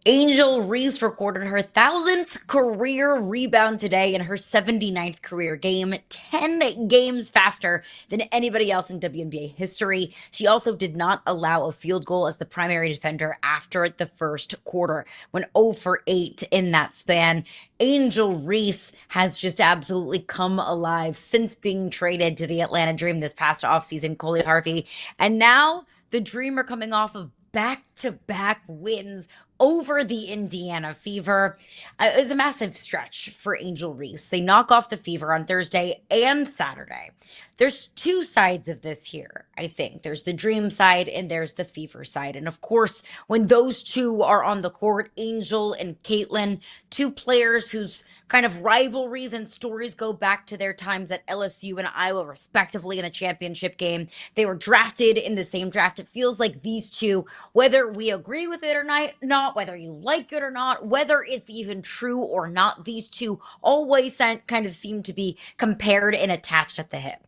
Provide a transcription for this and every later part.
Angel Reese recorded her 1,000th career rebound today in her 79th career game, 10 games faster than anybody else in WNBA history. She also did not allow a field goal as the primary defender after the first quarter, went 0 for 8 in that span. Angel Reese has just absolutely come alive since being traded to the Atlanta Dream this past offseason, Coley Harvey. And now the Dream are coming off of back-to-back wins over the Indiana Fever. It was a massive stretch for Angel Reese. They knock off the Fever on Thursday and Saturday. There's two sides of this here, I think. There's the Dream side and there's the Fever side. And of course, when those two are on the court, Angel and Caitlin, two players whose kind of rivalries and stories go back to their times at LSU and Iowa, respectively, in a championship game. They were drafted in the same draft. It feels like these two, whether we agree with it or not, whether you like it or not, whether it's even true or not, these two always kind of seem to be compared and attached at the hip.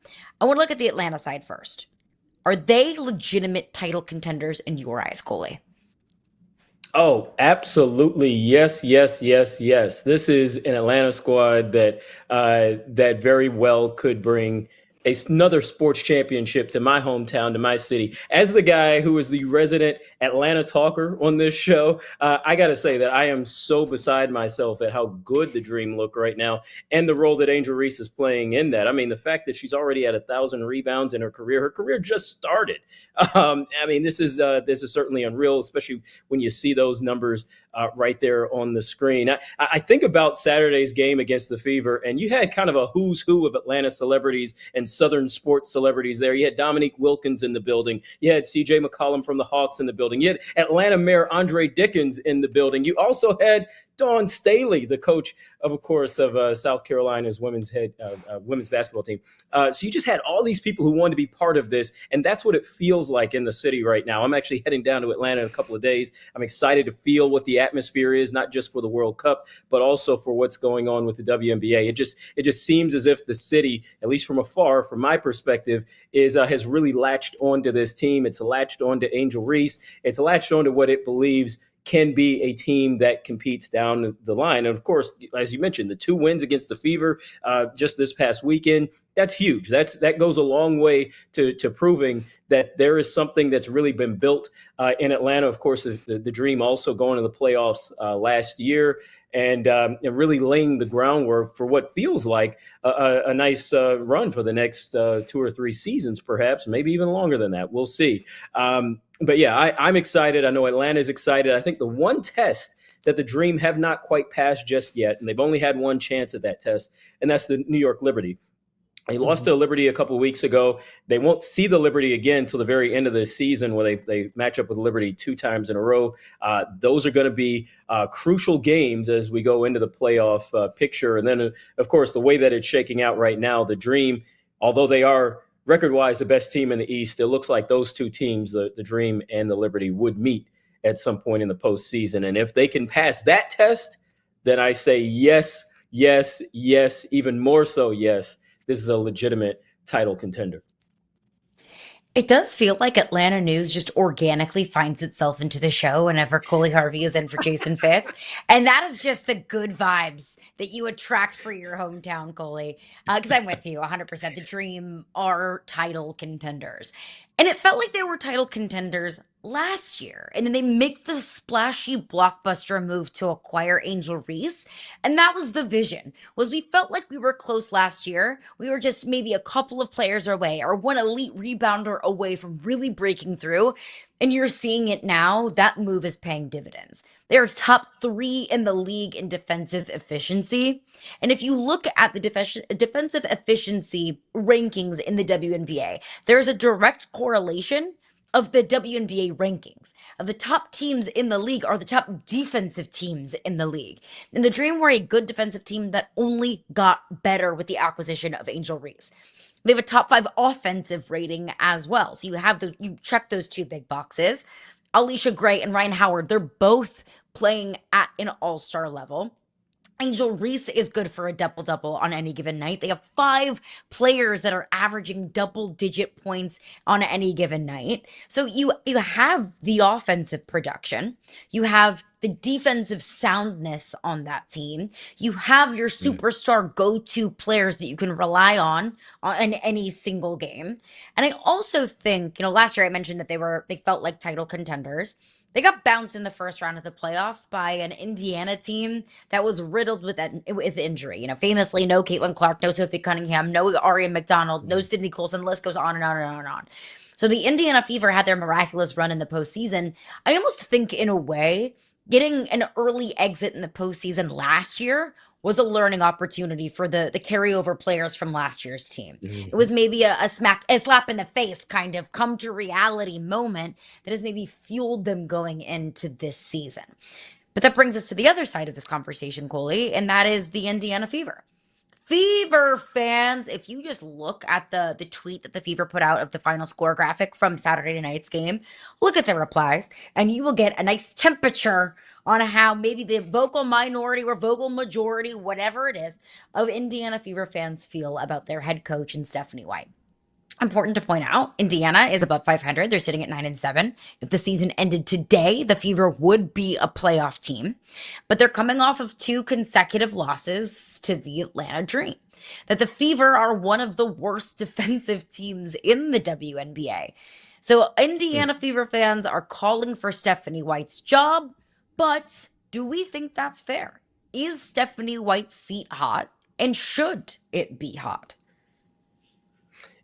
I want to look at the Atlanta side first. Are they legitimate title contenders in your eyes, Coley? Oh, absolutely. Yes, yes, yes, yes. This is an Atlanta squad that very well could bring another sports championship to my hometown, to my city. As the guy who is the resident Atlanta talker on this show, I got to say that I am so beside myself at how good the Dream look right now and the role that Angel Reese is playing in that. I mean, the fact that she's already at 1,000 rebounds in her career just started. I mean, this is certainly unreal, especially when you see those numbers right there on the screen. I think about Saturday's game against the Fever, and you had kind of a who's who of Atlanta celebrities and Southern sports celebrities there. You had Dominique Wilkins in the building. You had CJ McCollum from the Hawks in the building. You had Atlanta Mayor Andre Dickens in the building. You also had Dawn Staley, the coach of course, of South Carolina's women's basketball team. So you just had all these people who wanted to be part of this, and that's what it feels like in the city right now. I'm actually heading down to Atlanta in a couple of days. I'm excited to feel what the atmosphere is, not just for the World Cup, but also for what's going on with the WNBA. It just seems as if the city, at least from afar, from my perspective, is has really latched onto this team. It's latched onto Angel Reese. It's latched onto what it believes can be a team that competes down the line. And of course, as you mentioned, the two wins against the Fever just this past weekend, that's huge. That goes a long way to proving that there is something that's really been built in Atlanta. Of course, the Dream also going to the playoffs last year and really laying the groundwork for what feels like a nice run for the next 2 or 3 seasons, perhaps, maybe even longer than that. We'll see. But yeah, I'm excited. I know Atlanta's excited. I think the one test that the Dream have not quite passed just yet, and they've only had one chance at that test, and that's the New York Liberty. They lost to Liberty a couple of weeks ago. They won't see the Liberty again until the very end of the season, where they match up with Liberty 2 times in a row. Those are going to be crucial games as we go into the playoff picture. And then, of course, the way that it's shaking out right now, the Dream, although they are record-wise the best team in the East, it looks like those two teams, the Dream and the Liberty, would meet at some point in the postseason. And if they can pass that test, then I say yes, yes, yes, even more so yes. This is a legitimate title contender. It does feel like Atlanta news just organically finds itself into the show whenever Coley Harvey is in for Jason Fitz. And that is just the good vibes that you attract for your hometown, Coley. Because I'm with you 100%. The Dream are title contenders. And it felt like they were title contenders last year. And then they make the splashy blockbuster move to acquire Angel Reese. And that was the vision, was we felt like we were close last year. We were just maybe a couple of players away or one elite rebounder away from really breaking through. And you're seeing it now. That move is paying dividends. They're top 3 in the league in defensive efficiency. And if you look at the defensive efficiency rankings in the WNBA, there's a direct correlation of the WNBA rankings of the top teams in the league are the top defensive teams in the league. And the Dream were a good defensive team that only got better with the acquisition of Angel Reese. They have a top 5 offensive rating as well. So you check those 2 big boxes. Alicia Gray and Ryan Howard, they're both playing at an all-star level. Angel Reese is good for a double-double on any given night. They have 5 players that are averaging double-digit points on any given night. So you have the offensive production. You have the defensive soundness on that team. You have your Mm, superstar go-to players that you can rely on in any single game. And I also think, last year I mentioned that they felt like title contenders. They got bounced in the first round of the playoffs by an Indiana team that was riddled with injury. Famously, no Caitlin Clark, no Sophie Cunningham, no Aria McDonald, no mm, Sydney Colson. The list goes on and on and on and on. So the Indiana Fever had their miraculous run in the postseason. I almost think, in a way, getting an early exit in the postseason last year was a learning opportunity for the carryover players from last year's team. It was mhm. maybe a slap in the face kind of come to reality moment that has maybe fueled them going into this season. But that brings us to the other side of this conversation, Coley, and that is the Indiana Fever. Fever fans, if you just look at the tweet that the Fever put out of the final score graphic from Saturday night's game, look at the replies, and you will get a nice temperature on how maybe the vocal minority or vocal majority, whatever it is, of Indiana Fever fans feel about their head coach and Stephanie White. Important to point out, Indiana is above 500. They're sitting at 9-7. If the season ended today, the Fever would be a playoff team, but they're coming off of two consecutive losses to the Atlanta Dream. That the Fever are one of the worst defensive teams in the WNBA. So Indiana Fever fans are calling for Stephanie White's job, but do we think that's fair? Is Stephanie White's seat hot, and should it be hot?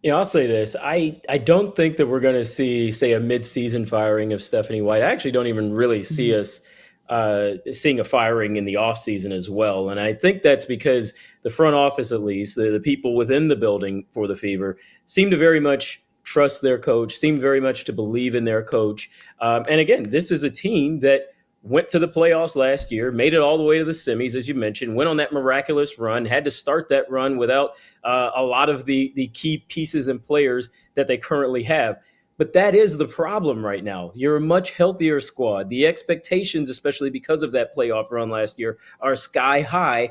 I'll say this. I don't think that we're going to see, say, a mid-season firing of Stephanie White. I actually don't even really see Mhm. us seeing a firing in the offseason as well. And I think that's because the front office, at least, the people within the building for the Fever, seem to very much trust their coach, seem very much to believe in their coach. And again, this is a team that went to the playoffs last year, made it all the way to the semis, as you mentioned, went on that miraculous run, had to start that run without a lot of the key pieces and players that they currently have. But that is the problem right now. You're a much healthier squad. The expectations, especially because of that playoff run last year, are sky high.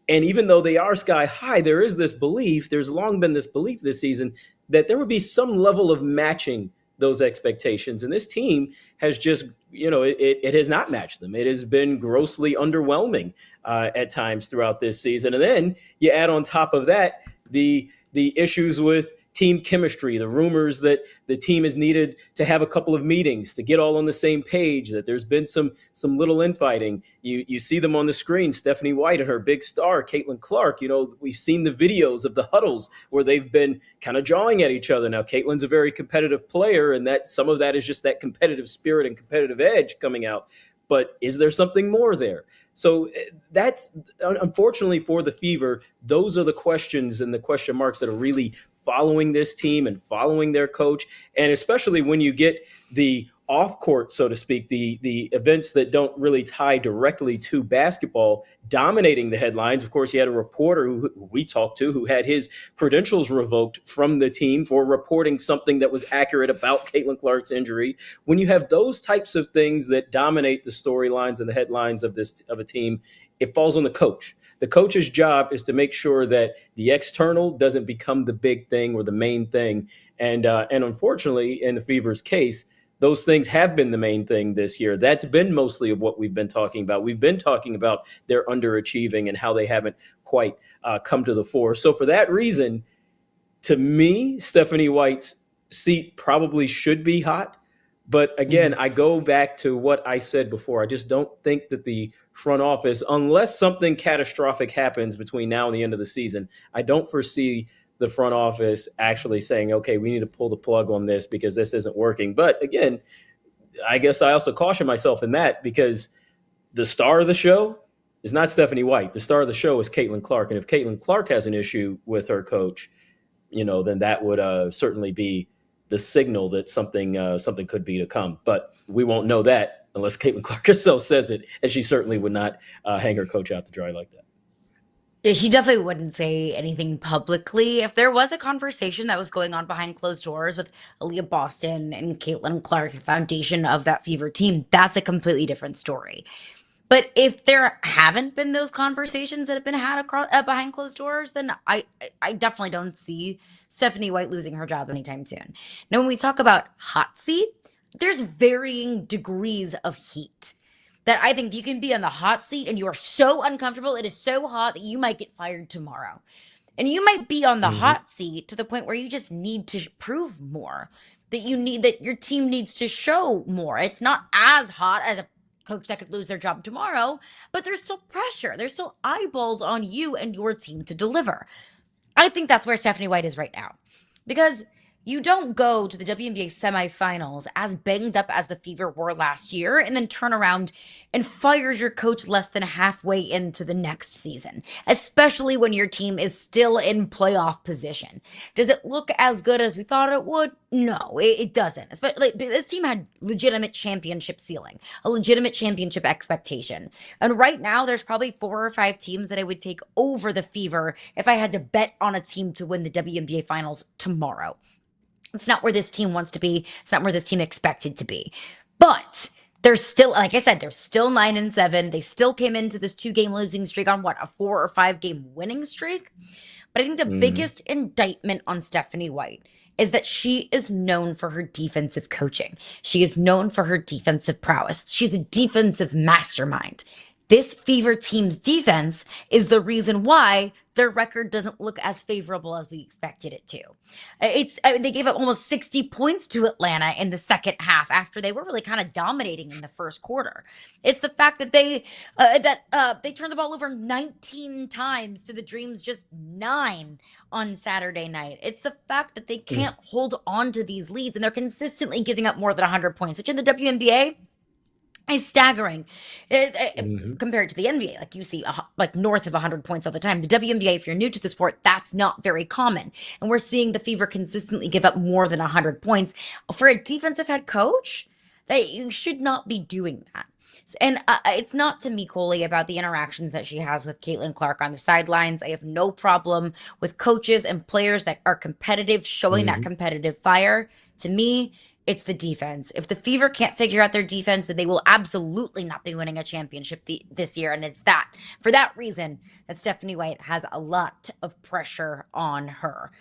And even though they are sky high, there is this belief, there's long been this belief this season that there would be some level of matching those expectations. And this team has just, it has not matched them. It has been grossly underwhelming at times throughout this season. And then you add on top of that the issues with team chemistry, the rumors that the team has needed to have a couple of meetings to get all on the same page, that there's been some little infighting. You see them on the screen, Stephanie White and her big star, Caitlin Clark. We've seen the videos of the huddles where they've been kind of jawing at each other. Now, Caitlin's a very competitive player, and that some of that is just that competitive spirit and competitive edge coming out. But is there something more there? So that's unfortunately for the Fever, those are the questions and the question marks that are really following this team and following their coach. And especially when you get the off court, so to speak, the events that don't really tie directly to basketball dominating the headlines. Of course, you had a reporter who we talked to who had his credentials revoked from the team for reporting something that was accurate about Caitlin Clark's injury. When you have those types of things that dominate the storylines and the headlines of a team, it falls on the coach. The coach's job is to make sure that the external doesn't become the big thing or the main thing. And unfortunately, in the Fever's case, those things have been the main thing this year. That's been mostly of what we've been talking about. We've been talking about their underachieving and how they haven't quite come to the fore. So for that reason, to me, Stephanie White's seat probably should be hot. But again, Mhm. I go back to what I said before. I just don't think that the front office, unless something catastrophic happens between now and the end of the season, I don't foresee the front office actually saying, okay, we need to pull the plug on this because this isn't working. But again, I guess I also caution myself in that because the star of the show is not Stephanie White. The star of the show is Caitlin Clark. And if Caitlin Clark has an issue with her coach, then that would certainly be the signal that something could be to come. But we won't know that unless Caitlin Clark herself says it, and she certainly would not hang her coach out to dry like that. Yeah, he definitely wouldn't say anything publicly. If there was a conversation that was going on behind closed doors with Aaliyah Boston and Caitlin Clark, the foundation of that Fever team, that's a completely different story. But if there haven't been those conversations that have been had behind closed doors, then I definitely don't see Stephanie White losing her job anytime soon. Now, when we talk about hot seat, there's varying degrees of heat. that I think you can be on the hot seat and you are so uncomfortable. It is so hot that you might get fired tomorrow. And you might be on the Hmm. hot seat to the point where you just need to prove more, that you need, that your team needs to show more. It's not as hot as a coach that could lose their job tomorrow, but there's still pressure. There's still eyeballs on you and your team to deliver. I think that's where Stephanie White is right now. Because you don't go to the WNBA semifinals as banged up as the Fever were last year and then turn around and fire your coach less than halfway into the next season, especially when your team is still in playoff position. Does it look as good as we thought it would? No, it doesn't. Especially, like, this team had legitimate championship ceiling, a legitimate championship expectation. And right now, there's probably 4 or 5 teams that I would take over the Fever if I had to bet on a team to win the WNBA finals tomorrow. It's not where this team wants to be. It's not where this team expected to be. But they're still, like I said, they're still 9-7. They still came into this 2-game losing streak on what, a 4 or 5 game winning streak? But I think the Hmm. biggest indictment on Stephanie White is that she is known for her defensive coaching. She is known for her defensive prowess. She's a defensive mastermind. This Fever team's defense is the reason why their record doesn't look as favorable as we expected it to. They gave up almost 60 points to Atlanta in the second half after they were really kind of dominating in the first quarter. It's the fact that they turned the ball over 19 times to the Dreams just 9 on Saturday night. It's the fact that they can't hold on to these leads and they're consistently giving up more than 100 points, which in the WNBA is staggering. Hmm. Compared to the NBA. Like you see, like north of 100 points all the time. The WNBA, if you're new to the sport, that's not very common. And we're seeing the Fever consistently give up more than 100 points. For a defensive head coach, that you should not be doing that. And it's not to me, Coley, about the interactions that she has with Caitlin Clark on the sidelines. I have no problem with coaches and players that are competitive, showing that Hmm. competitive fire. To me, it's the defense. If the Fever can't figure out their defense, then they will absolutely not be winning a championship this year. And it's that, for that reason, that Stephanie White has a lot of pressure on her.